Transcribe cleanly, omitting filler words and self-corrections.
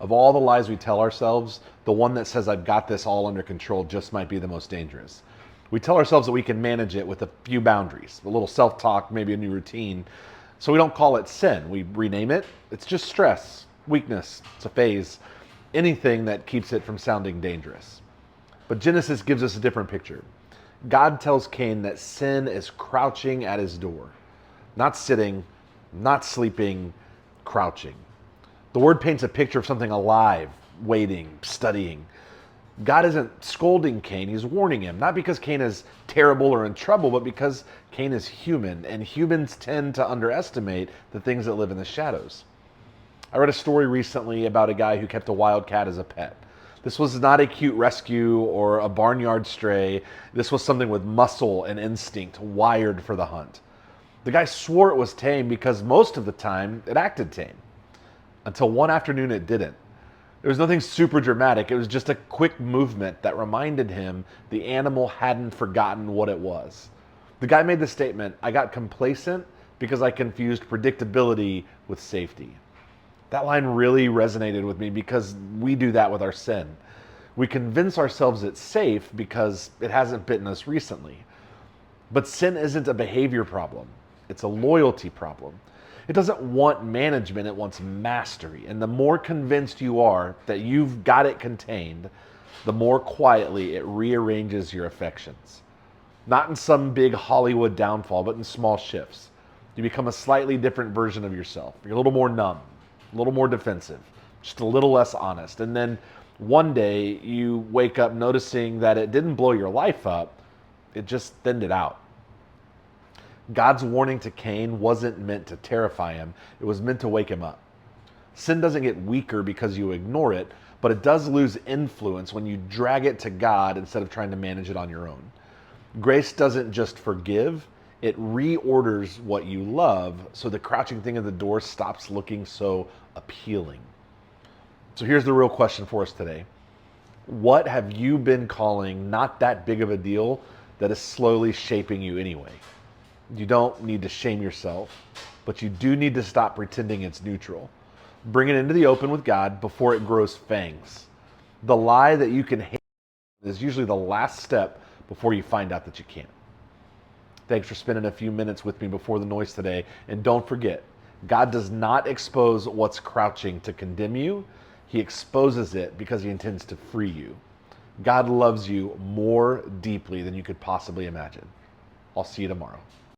Of all the lies we tell ourselves, the one that says, I've got this all under control, just might be the most dangerous. We tell ourselves that we can manage it with a few boundaries, a little self talk, maybe a new routine. So we don't call it sin. We rename it. It's just stress, weakness, it's a phase, anything that keeps it from sounding dangerous. But Genesis gives us a different picture. God tells Cain that sin is crouching at his door, not sitting, not sleeping, crouching. The word paints a picture of something alive, waiting, studying. God isn't scolding Cain, he's warning him, not because Cain is terrible or in trouble, but because Cain is human, and humans tend to underestimate the things that live in the shadows. I read a story recently about a guy who kept a wild cat as a pet. This was not a cute rescue or a barnyard stray. This was something with muscle and instinct, wired for the hunt. The guy swore it was tame because most of the time it acted tame. Until one afternoon it didn't. There was nothing super dramatic. It was just a quick movement that reminded him the animal hadn't forgotten what it was. The guy made the statement, I got complacent because I confused predictability with safety. That line really resonated with me because we do that with our sin. We convince ourselves it's safe because it hasn't bitten us recently. But sin isn't a behavior problem. It's a loyalty problem. It doesn't want management, it wants mastery. And the more convinced you are that you've got it contained, the more quietly it rearranges your affections. Not in some big Hollywood downfall, but in small shifts. You become a slightly different version of yourself. You're a little more numb, a little more defensive, just a little less honest. And then one day you wake up noticing that it didn't blow your life up, it just thinned it out. God's warning to Cain wasn't meant to terrify him, it was meant to wake him up. Sin doesn't get weaker because you ignore it, but it does lose influence when you drag it to God instead of trying to manage it on your own. Grace doesn't just forgive, it reorders what you love so the crouching thing at the door stops looking so appealing. So here's the real question for us today. What have you been calling not that big of a deal that is slowly shaping you anyway? You don't need to shame yourself, but you do need to stop pretending it's neutral. Bring it into the open with God before it grows fangs. The lie that you can hate is usually the last step before you find out that you can't. Thanks for spending a few minutes with me before the noise today. And don't forget, God does not expose what's crouching to condemn you. He exposes it because he intends to free you. God loves you more deeply than you could possibly imagine. I'll see you tomorrow.